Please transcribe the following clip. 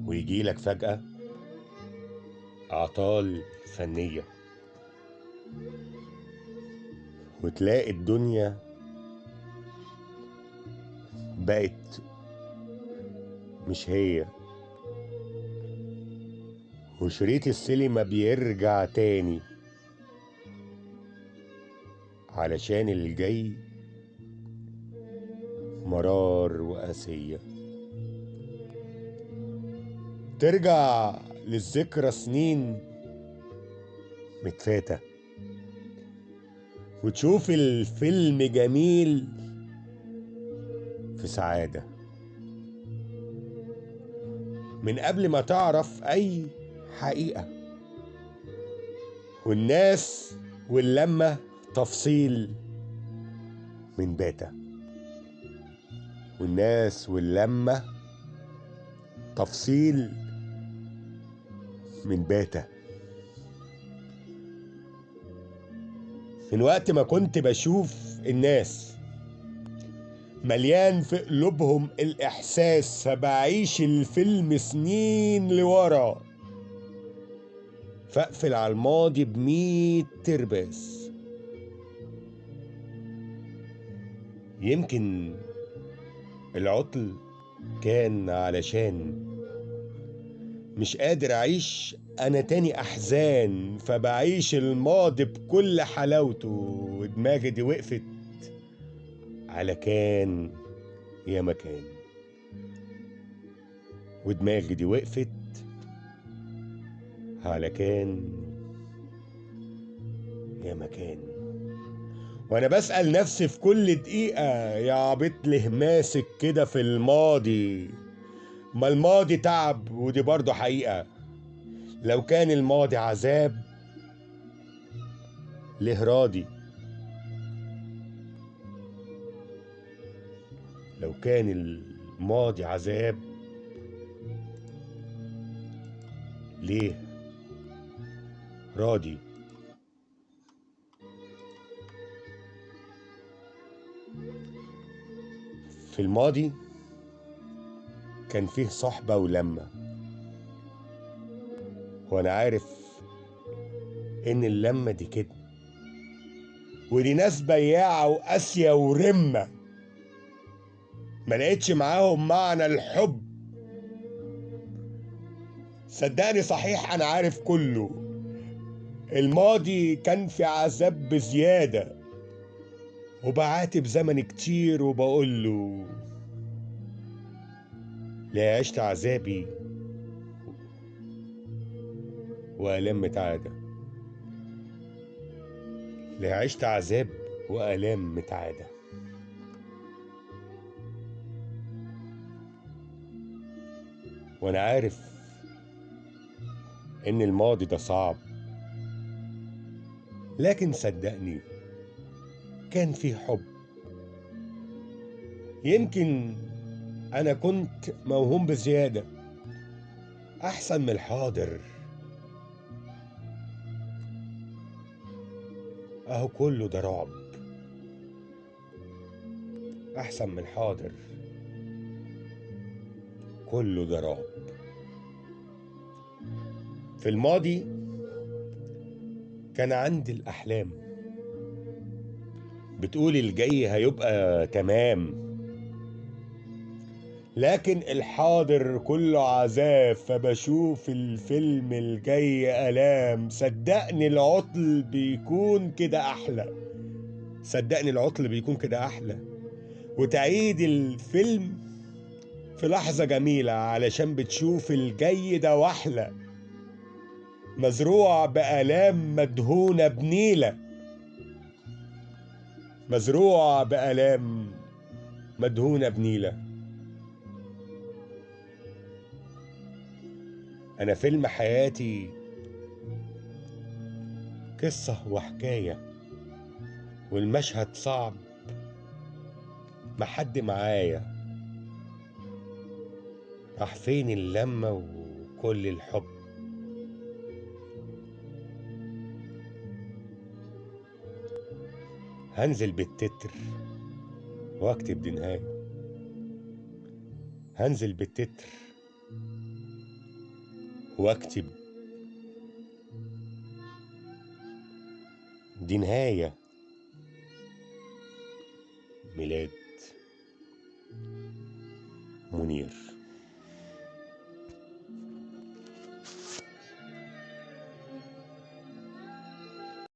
ويجيلك فجأة أعطال فنية، وتلاقي الدنيا بقت مش هي، وشريط السينما بيرجع تاني علشان الجاي مرار وقاسية. ترجع للذكرى سنين متفاتة، وتشوف الفيلم جميل في سعادة من قبل ما تعرف أي حقيقة، والناس واللمة تفصيل من باتا، والناس واللمة تفصيل من باتا. من وقت ما كنت بشوف الناس مليان في قلوبهم الإحساس، فبعيش الفيلم سنين لورا، فاقفل على الماضي ب100 ترباس. يمكن العطل كان علشان مش قادر أعيش أنا تاني أحزان، فبعيش الماضي بكل حلاوته، ودماغي دي وقفت على كان يا مكان، ودماغي دي وقفت على كان يا مكان. وانا بسأل نفسي في كل دقيقة، يا عبيط ليه ماسك كده في الماضي؟ ما الماضي تعب، ودي برضه حقيقة. لو كان الماضي عذاب ليه راضي؟ لو كان الماضي عذاب ليه راضي؟ في الماضي كان فيه صحبة ولمة، وانا عارف ان اللمة دي كده، ودي ناس بياعة وقاسية ورمة، ما لقيتش معاهم معنى الحب. صدقني صحيح انا عارف كله، الماضي كان في عذاب بزيادة، وبعاتب زمن كتير وبقوله لا عشت عذابي وآلام متعادة، لا عشت عذاب وآلام متعادة. وانا عارف ان الماضي ده صعب، لكن صدقني كان في حب. يمكن انا كنت موهوم بزيادة، احسن من الحاضر اهو كله ده رعب، احسن من الحاضر كله ده رعب. في الماضي كان عندي الأحلام بتقول الجاي هيبقى تمام، لكن الحاضر كله عذاب، فبشوف الفيلم الجاي آلام. صدقني العطل بيكون كده أحلى، صدقني العطل بيكون كده أحلى، وتعيد الفيلم في لحظة جميلة علشان بتشوف الجاي ده وأحلى، مزروع بآلام مدهونة بنيلة، مزروع بآلام مدهونة بنيلة. أنا فيلم حياتي قصة وحكاية، والمشهد صعب ما حد معايا، راح فين اللمة وكل الحب؟ هنزل بالتتر واكتب دي نهاية، هنزل بالتتر واكتب دي نهاية ميلاد منير.